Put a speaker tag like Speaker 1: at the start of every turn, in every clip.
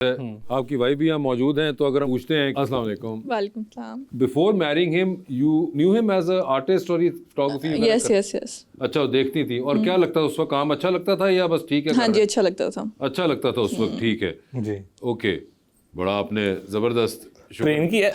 Speaker 1: आपकी वाइफ भी यहाँ मौजूद हैं, तो अगर हम पूछते हैं अस्सलाम वालेकुम,
Speaker 2: वालेकुम सलाम।
Speaker 1: Before marrying him you knew him as a artist और ये फोटोग्राफी
Speaker 2: यस यस यस।
Speaker 1: अच्छा, वो देखती थी और क्या लगता था उस वक्त? काम अच्छा लगता था या बस ठीक है?
Speaker 2: हाँ जी, अच्छा लगता था।
Speaker 1: अच्छा लगता था उस वक्त, ठीक है
Speaker 3: जी।
Speaker 1: ओके। बड़ा आपने जबरदस्त
Speaker 3: ट्रेन की है।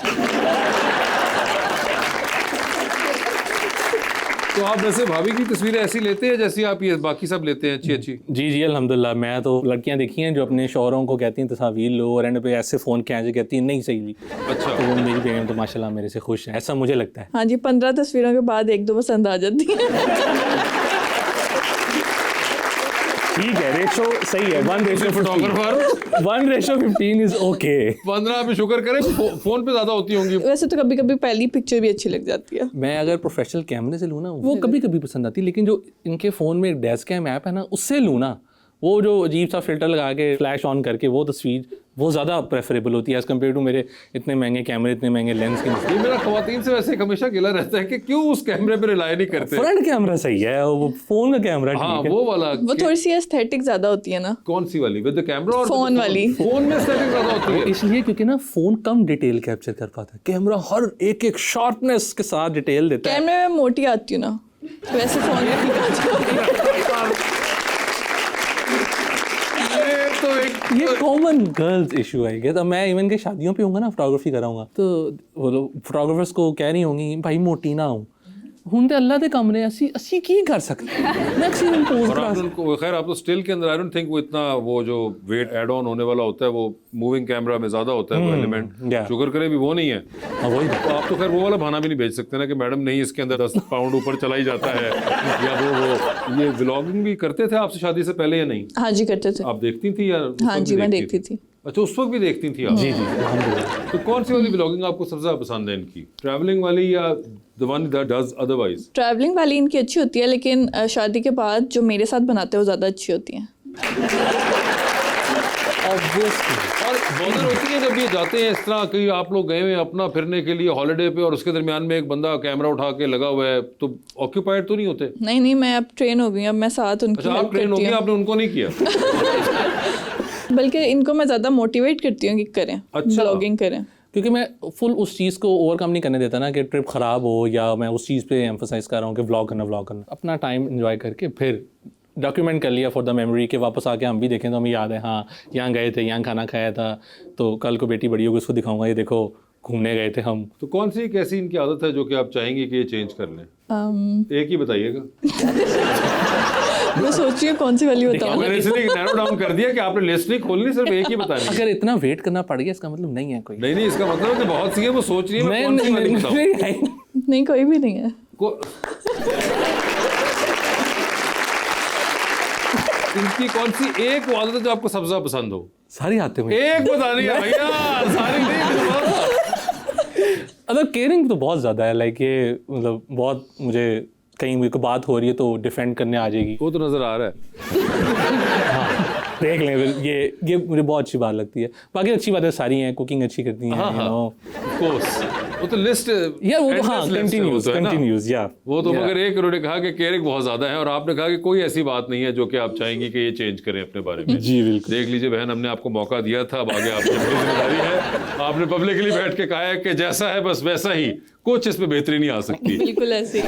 Speaker 1: तो आप वैसे भाभी की तस्वीरें ऐसी लेते हैं जैसी आप ये बाकी सब लेते हैं, अच्छी अच्छी?
Speaker 3: जी जी अल्हम्दुलिल्लाह। मैं तो लड़कियां देखी हैं जो अपने शौहरों को कहती हैं तस्वीर लो और एंड पे ऐसे फ़ोन खींच के कहती हैं नहीं सही जी।
Speaker 1: अच्छा,
Speaker 3: तो वो मेरी बेगम तो माशाल्लाह मेरे से खुश है, ऐसा मुझे लगता है।
Speaker 2: हाँ जी, 15 तस्वीरों के बाद एक दो पसंद आ जाती है।
Speaker 3: ठीक है, रेशो सही है। 1:15
Speaker 1: फोटोग्राफर
Speaker 3: 1:15 इज ओके।
Speaker 1: 15 पे शुक्र करें, फोन पे ज्यादा होती होंगी।
Speaker 2: वैसे तो कभी कभी पहली पिक्चर भी अच्छी लग जाती है।
Speaker 3: मैं अगर प्रोफेशनल कैमरे से लूँ ना वो कभी कभी पसंद आती है, लेकिन जो इनके फ़ोन में डेस्क कैम ऐप है ना उससे लूँ ना, वो जो अजीब सा फिल्टर लगा के फ्लैश ऑन करके वो तस्वीर वो ज़्यादा प्रेफरेबल होती है एज़ कम्पेयर टू मेरे इतने महंगे कैमरे, इतने महंगे लेंस की।
Speaker 1: ये मेरा ख्वातीन से वैसे हमेशा गिला रहता है कि क्यों उस कैमरे पे रिलाई नहीं करते।
Speaker 3: फ्रंट कैमरा सही है, वो फ़ोन का कैमरा
Speaker 1: हाँ,
Speaker 3: ठीक है।
Speaker 1: वो वाला
Speaker 2: वो थोड़ी सी एस्थेटिक ज्यादा होती है ना।
Speaker 1: कौन सी वाली? विद द कैमरा और
Speaker 2: फोन वाली?
Speaker 1: फोन में सेटिंग ज्यादा होती है
Speaker 3: इसलिए क्योंकि ना फ़ोन कम डिटेल कैप्चर कर पाता है, कैमरा हर एक एक शार्पनेस के साथ डिटेल देता है।
Speaker 2: कैमरे में मोटी आती हूँ ना, वैसे फोन में ठीक आती है।
Speaker 1: तो एक
Speaker 3: ये कॉमन गर्ल्स इशू है क्या? तो मैं इवन के शादियों पे होऊंगा ना, फोटोग्राफी कराऊंगा, तो वो लोग फोटोग्राफर्स को कह रही होंगी भाई मोटी ना हो, ਹੁਣ ਤੇ ਅੱਲਾ ਦੇ ਕਮਰੇ ਅਸੀਂ ਕੀ ਕਰ ਸਕਦੇ मैक्सिमम पोज
Speaker 1: और आप उनको खैर आप तो स्टिल के अंदर आई डोंट थिंक वो इतना वो जो वेट ऐड ऑन होने वाला होता है वो मूविंग कैमरा में ज्यादा होता है वो एलिमेंट।
Speaker 3: yeah.
Speaker 1: शुगर करे भी वो नहीं है।
Speaker 3: वही
Speaker 1: तो आप तो खैर वो वाला बहाना भी नहीं भेज सकते ना कि मैडम नहीं इसके अंदर 10 पाउंड ऊपर चला ही जाता है या वो ये व्लॉगिंग भी करते थे आपसे शादी से पहले या नहीं?
Speaker 2: हाँ जी, करते थे।
Speaker 1: आप देखती थी या उस
Speaker 2: हाँ
Speaker 1: वक्त
Speaker 2: जी,
Speaker 1: भी
Speaker 2: मैं
Speaker 1: देखती
Speaker 2: देखती थी।
Speaker 1: अच्छा, उस वक्त भी देखती थी आप?
Speaker 3: जी जी अल्हम्दुलिल्लाह।
Speaker 1: तो कौन सी वाली व्लॉगिंग आपको सबसे ज्यादा पसंद है इनकी? ट्रैवलिंग वाली या the one that does otherwise?
Speaker 2: Travelling वाली इनकी अच्छी होती है, लेकिन शादी के बाद जो मेरे साथ बनाते हैं वो ज़्यादा अच्छी होती हैं।
Speaker 3: ऑब्वियसली।
Speaker 1: और बॉदर होती है जब ये जाते हैं इस तरह कहीं आप लोग गए हुए हैं अपना फिरने के लिए हॉलिडे पे और उसके दरमियान में एक बंदा कैमरा उठा के लगा हुआ है, तो ऑक्यूपाइड तो नहीं होते?
Speaker 2: नहीं नहीं, मैं अब ट्रेन हो गई, अब मैं साथ उनकी
Speaker 1: अच्छा,
Speaker 2: हेल्प
Speaker 1: आप ट्रेन हो
Speaker 2: करती
Speaker 1: गए,
Speaker 2: हूँ।
Speaker 1: आपने उनको नहीं किया?
Speaker 2: बल्कि इनको मैं ज़्यादा मोटिवेट करती हूँ कि करें,
Speaker 1: अच्छा।
Speaker 2: ब्लॉगिंग करें।
Speaker 3: क्योंकि मैं फुल उस चीज़ को ओवरकम नहीं करने देता ना कि ट्रिप ख़राब हो, या मैं उस चीज़ पे एम्फोसाइज कर रहा हूँ कि व्लॉग करना। अपना टाइम एंजॉय करके फिर डॉक्यूमेंट कर लिया फॉर द मेमोरी के वापस आके हम भी देखें तो हमें याद है हाँ यहाँ गए थे, यहाँ खाना खाया था, तो कल को बेटी बड़ी होगी उसको दिखाऊंगा ये देखो घूमने गए थे हम।
Speaker 1: तो कौन सी एक ऐसी इनकी आदत है जो कि आप चाहेंगे कि ये चेंज कर लें? एक ही बताइएगा।
Speaker 2: मैं सोच रही हूँ कौन सी वाली बताऊँ।
Speaker 1: मैंने इसलिए नैरो डाउन कर दिया कि आपने लिस्ट नहीं खोलनी, सिर्फ एक ही बतानी है।
Speaker 3: अगर इतना वेट करना पड़ गया इसका मतलब नहीं है कोई।
Speaker 1: नहीं, इसका मतलब है कि बहुत सी है वो सोच रही है मैं कौन सी वाली बताऊं।
Speaker 2: नहीं, कोई भी नहीं है।
Speaker 1: इनकी कौन सी एक वो आदत है जो आपको सबसे ज्यादा पसंद हो?
Speaker 3: सारी आते हुए
Speaker 1: एक बतानी है भैया, सारी नहीं।
Speaker 3: मतलब केयरिंग तो बहुत ज़्यादा है, लाइक ये मतलब बहुत मुझे कहीं कोई बात हो रही है तो डिफेंड करने आ जाएगी।
Speaker 1: वो तो नजर आ रहा है।
Speaker 3: हाँ देख लें ये मुझे बहुत अच्छी बात लगती है। बाकी अच्छी बातें सारी हैं, कुकिंग अच्छी करती हैं,
Speaker 1: हाँ, कोर्स वो तो लिस्ट
Speaker 3: यार वो तो हाँ कंटिन्यूज या
Speaker 1: वो तो मगर एक उन्होंने कहा कि केयरिंग बहुत ज्यादा है और आपने कहा कि कोई ऐसी बात नहीं है जो कि आप चाहेंगी कि ये चेंज करें अपने बारे में।
Speaker 3: जी बिल्कुल।
Speaker 1: देख लीजिए बहन, हमने आपको मौका दिया था, अब आगे आपकी अपनी जिम्मेदारी है। आपने पब्लिकली बैठ के कहा है कि जैसा है बस वैसा ही, कुछ इसमें बेहतरी नहीं आ सकती।
Speaker 2: बिल्कुल ऐसे ही।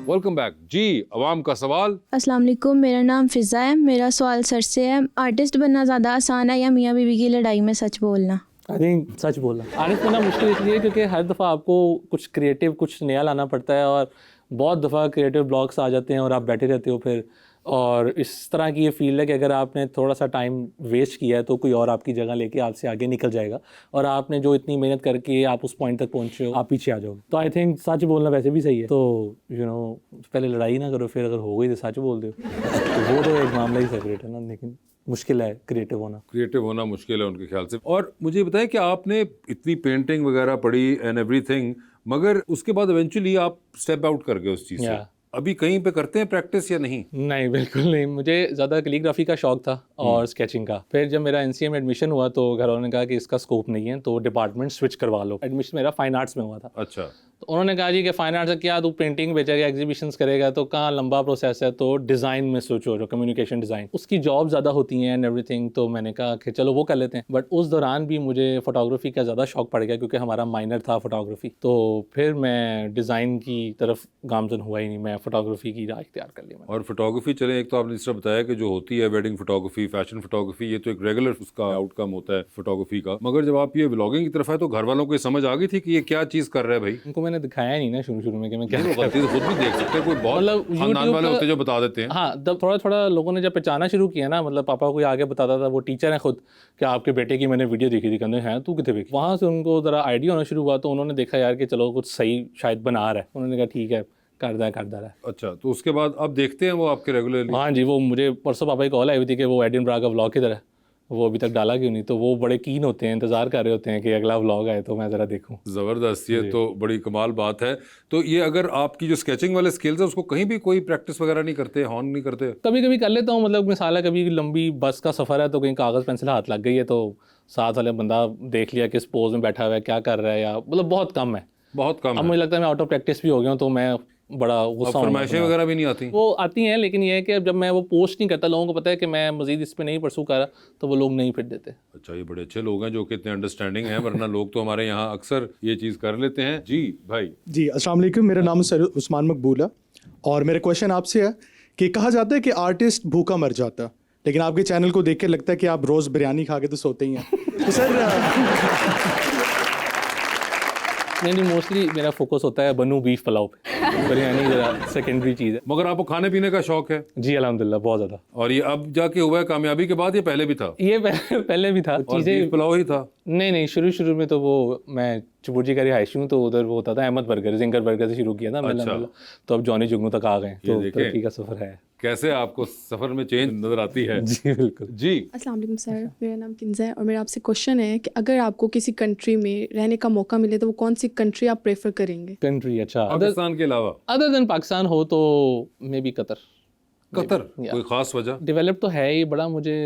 Speaker 1: वेलकम बैक जी। अवाम का सवाल।
Speaker 4: अस्सलाम वालेकुम, मेरा नाम फ़िज़ा है। मेरा सवाल सर से है, आर्टिस्ट बनना ज़्यादा आसान है या मियाँ बीवी की लड़ाई में सच बोलना?
Speaker 3: आई थिंक सच बोलना। आर्टिस्ट बनना मुश्किल इसलिए क्योंकि हर दफ़ा आपको कुछ क्रिएटिव कुछ नया लाना पड़ता है और बहुत दफ़ा क्रिएटिव ब्लॉग्स आ जाते हैं और आप बैठे रहते हो फिर, और इस तरह की ये फील्ड है कि अगर आपने थोड़ा सा टाइम वेस्ट किया है तो कोई और आपकी जगह लेके आपसे आगे निकल जाएगा, और आपने जो इतनी मेहनत करके आप उस पॉइंट तक पहुँचे हो आप पीछे आ जाओगे। तो आई थिंक सच बोलना वैसे भी सही है। तो पहले लड़ाई ना करो, फिर अगर हो गई तो सच बोल दो। तो वो तो एक मामला ही सेपरेट है ना, लेकिन मुश्किल है क्रिएटिव होना मुश्किल है उनके ख्याल से। और मुझे बताएं कि आपने इतनी पेंटिंग वगैरह पढ़ी एंड एवरीथिंग, मगर उसके बाद इवेंचुअली आप स्टेप आउट कर गए उस चीज़ से। अभी कहीं पे करते हैं प्रैक्टिस या नहीं? नहीं बिल्कुल नहीं, मुझे ज़्यादा कैलीग्राफी का शौक था और स्केचिंग का। फिर जब मेरा एनसीए में एडमिशन हुआ तो घर वालों ने कहा कि इसका स्कोप नहीं है तो डिपार्टमेंट स्विच करवा लो। एडमिशन मेरा फाइन आर्ट्स में हुआ था।
Speaker 1: अच्छा।
Speaker 3: तो उन्होंने कहा जी कि फाइन आर्ट से क्या तू पेंटिंग बेचेगा, एग्जीबिशंस करेगा, तो कहाँ लंबा प्रोसेस है, तो डिज़ाइन में सोचो, जो कम्युनिकेशन डिज़ाइन उसकी जॉब ज़्यादा होती हैं एंड एवरीथिंग। तो मैंने कहा कि चलो वो कर लेते हैं। बट उस दौरान भी मुझे फोटोग्राफी का ज़्यादा शौक पड़ गया क्योंकि हमारा माइनर था फोटोग्राफी। तो फिर मैं डिज़ाइन की तरफ गामजन हुआ ही नहीं, मैं फोटोग्राफी की राह इख्तियार कर ली मैंने।
Speaker 1: और फोटोग्राफी चले, एक तो आपने जिस तरह बताया कि जो होती है वेडिंग फोटोग्राफी, फैशन फोटोग्राफी, ये तो एक रेगुलर उसका आउटकम होता है फोटोग्राफी का। मगर जब आप ये व्लॉगिंग की तरफ आए तो घर वालों को ये समझ आ गई थी कि ये क्या चीज़ कर रहा है भाई?
Speaker 3: उनको मैंने दिखाया नहीं ना शुरू में कि मैं क्या
Speaker 1: वो गलती से खुद भी देख सकते हैं, कोई बहुत
Speaker 3: मतलब
Speaker 1: खानदान
Speaker 3: YouTube
Speaker 1: वाले
Speaker 3: का-
Speaker 1: होते हैं जो बता देते हैं।
Speaker 3: हाँ, जब थोड़ा थोड़ा लोगों ने जब पहचाना शुरू किया ना, मतलब पापा को आगे बताता था, वो टीचर है खुद, कि आपके बेटे की मैंने वीडियो देखी थी, कहते हैं तू कितने देखी। वहाँ से उनको ज़रा आइडिया होना शुरू हुआ, तो उन्होंने देखा यार कि चलो कुछ सही शायद बना रहा है। उन्होंने कहा ठीक है, कर रहा है।
Speaker 1: अच्छा, तो उसके बाद अब देखते हैं वो आपके रेगुलरली?
Speaker 3: हाँ जी, वो मुझे परसों पापा की कॉल आई हुई थी कि वो एडिनबरा का व्लॉग किधर है, वो अभी तक डाला क्यों नहीं। तो वो बड़े कीन होते हैं, इंतज़ार कर रहे होते हैं कि अगला व्लॉग आए तो मैं ज़रा देखूँ।
Speaker 1: ज़बरदस्त, ये तो बड़ी कमाल बात है। तो ये अगर आपकी जो स्केचिंग वाले स्किल्स है उसको कहीं भी कोई प्रैक्टिस वगैरह नहीं करते, हॉर्न नहीं करते?
Speaker 3: कभी कभी कर लेता हूँ, मतलब मिसाल है कभी लंबी बस का सफ़र है तो कहीं कागज़ पेंसिल हाथ लग गई है तो साथ वाले बंदा देख लिया किस पोज में बैठा हुआ है, क्या कर रहा है, या मतलब बहुत कम है।
Speaker 1: बहुत कम
Speaker 3: अब
Speaker 1: है।
Speaker 3: मुझे लगता है मैं आउट ऑफ प्रैक्टिस भी हो गया हूँ, तो मैं बड़ा गुस्सा हूँ।
Speaker 1: फरमाइशें वगैरह भी नहीं आती?
Speaker 3: वो आती हैं, लेकिन ये है कि जब मैं वो पोस्ट नहीं करता, लोगों को पता है कि मैं मजीद इस पे नहीं परसू कर रहा, तो वो लोग नहीं फिर देते।
Speaker 1: अच्छा, ये बड़े अच्छे लोग हैं जो कि इतने अंडरस्टैंडिंग हैं, वरना लोग तो हमारे यहाँ अक्सर ये चीज़ कर लेते हैं। जी भाई।
Speaker 5: जी अस्सलाम वालेकुम, मेरा नाम सर उस्मान मकबूल है और मेरा क्वेश्चन आपसे है कि कहा जाता है कि आर्टिस्ट भूखा मर जाता, लेकिन आपके चैनल को देख के लगता है कि आप रोज़ बिरयानी खा के तो सोते ही हैं। तो सर
Speaker 3: नहीं, मोस्टली मेरा फोकस होता है बनू बीफ पुलाव पे, बिरयानी जरा सेकेंडरी चीज़ है।
Speaker 1: मगर आपको खाने पीने का शौक है?
Speaker 3: जी अल्हम्दुलिल्लाह, बहुत ज़्यादा।
Speaker 1: और ये अब जाके हुआ है कामयाबी के बाद, ये पहले भी था?
Speaker 3: ये पहले भी था।
Speaker 1: और
Speaker 3: चीज़ें
Speaker 1: बीफ पुलाव ही था?
Speaker 3: नहीं, शुरू में तो वो मैं चिपुर्जी का रिहायशी हूँ, तो उधर वो होता था अहमद बर्गर, जिंगर बर्गर से शुरू किया था मैंने।
Speaker 1: अच्छा।
Speaker 3: तो अब जॉनी जुगनू तक आ गए, तो
Speaker 1: देखें।
Speaker 3: तरक्की का सफ़र है।
Speaker 1: कैसे आपको सफ़र में चेंज नज़र आती है?
Speaker 3: जी बिल्कुल।
Speaker 1: जी।
Speaker 6: अस्सलाम वालेकुम सर, मेरा नाम किंज़ा है और मेरा आपसे क्वेश्चन है कि अगर आपको किसी कंट्री में रहने का मौका मिले तो वो कौन सी कंट्री आप प्रेफर करेंगे?
Speaker 3: कंट्री, अच्छा,
Speaker 1: पाकिस्तान के अलावा?
Speaker 3: अदर देन पाकिस्तान हो तो मे बी कतर।
Speaker 1: कतर? कोई ख़ास वजह?
Speaker 3: डेवलप तो है ही, बड़ा मुझे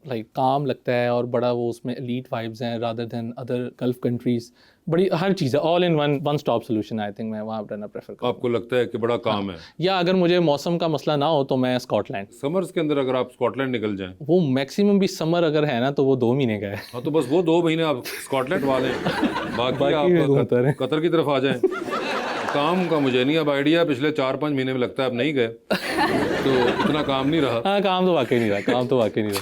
Speaker 3: लाइक काम लगता है और बड़ा वो उसमें एलीट वाइब्स हैं rather than other gulf countries. बड़ी हर चीज़ है, all in one stop solution. I think मैं वहाँ रहना प्रेफर करूँ।
Speaker 1: आपको लगता है कि बड़ा काम है?
Speaker 3: या अगर मुझे मौसम का मसला ना हो तो मैं स्कॉटलैंड।
Speaker 1: समर्स के अंदर अगर आप स्कॉटलैंड निकल जाएं?
Speaker 3: वो मैक्सिमम भी समर अगर है ना तो वो 2 महीने का है।
Speaker 1: हाँ, तो बस वो 2 महीने आप स्कॉटलैंड वाले बाकी
Speaker 3: में
Speaker 1: आप
Speaker 3: घूमते रहें।
Speaker 1: कतर की तरफ आ जाएं। काम का मुझे नहीं अब आइडिया, पिछले 4-5 महीने में लगता है अब नहीं गए तो इतना काम नहीं रहा।
Speaker 3: हाँ, काम तो वाकई नहीं रहा।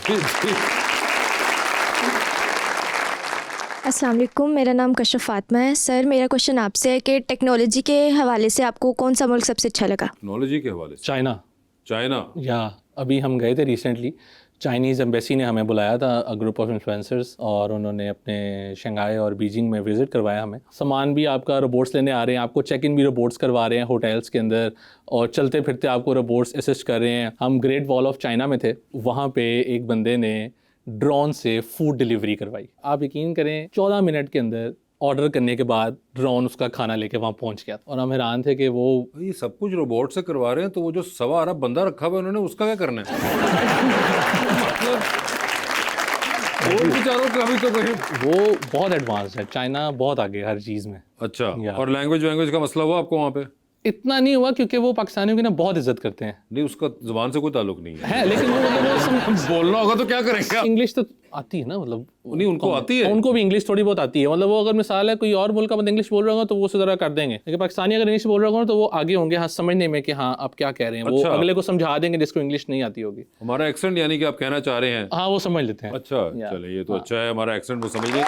Speaker 7: अस्सलाम वालेकुम, मेरा नाम कशफ फातिमा है। सर मेरा क्वेश्चन आपसे है कि टेक्नोलॉजी के हवाले से आपको कौन सा मुल्क सबसे अच्छा लगा?
Speaker 1: टेक्नोलॉजी के हवाले से
Speaker 3: चाइना।
Speaker 1: चाइना?
Speaker 3: अभी हम गए थे रिसेंटली, चाइनीज़ एम्बेसी ने हमें बुलाया था, अ ग्रुप ऑफ इन्फ्लुएंसर्स, और उन्होंने अपने शंघाई और बीजिंग में विज़िट करवाया हमें। सामान भी आपका रोबोट्स लेने आ रहे हैं, आपको चेक इन भी रोबोट्स करवा रहे हैं होटल्स के अंदर, और चलते फिरते आपको रोबोट्स असिस्ट कर रहे हैं। हम ग्रेट वॉल ऑफ चाइना में थे, वहाँ पे एक बंदे ने ड्रोन से फूड डिलीवरी करवाई। आप यकीन करें 14 मिनट के अंदर ऑर्डर करने के बाद ड्रोन उसका खाना लेके वहाँ पहुँच गया, और हम हैरान थे कि वो
Speaker 1: ये सब कुछ रोबोट से करवा रहे हैं, तो वो जो 1.25 अरब बंदा रखा हुआ है उन्होंने उसका क्या करना है? और बेचारों का भी तो कहीं।
Speaker 3: वो बहुत एडवांस है, चाइना बहुत आगे हर चीज़ में।
Speaker 1: अच्छा,
Speaker 3: या।
Speaker 1: और लैंग्वेज का मसला हुआ आपको वहाँ पे?
Speaker 3: इतना नहीं हुआ क्योंकि वो पाकिस्तानियों की ना बहुत इज्जत करते हैं।
Speaker 1: नहीं, उसका जुबान से कोई ताल्लुक नहीं है।
Speaker 3: लेकिन वो
Speaker 1: बोलना होगा तो क्या करेंगे?
Speaker 3: इंग्लिश तो आती है ना, मतलब
Speaker 1: नहीं, उनको आती है।
Speaker 3: उनको भी इंग्लिश थोड़ी बहुत आती है, मतलब वो अगर मिसाल है कोई और मुल्क का बंदा इंग्लिश बोल रहा होगा तो वो उसी तरह कर देंगे, लेकिन पाकिस्तानी अगर इंग्लिश बोल रहा होगा तो वो आगे होंगे हाँ समझने में कि हाँ आप क्या कह रहे हैं।
Speaker 1: अच्छा।
Speaker 3: वो अगले को समझा देंगे जिसको इंग्लिश नहीं आती होगी।
Speaker 1: हमारा एक्सेंट यानी कि आप कहना चाह रहे हैं?
Speaker 3: हाँ, वो समझ लेते हैं।
Speaker 1: अच्छा, चले ये तो अच्छा है, हमारा एक्सेंट वो समझ गए।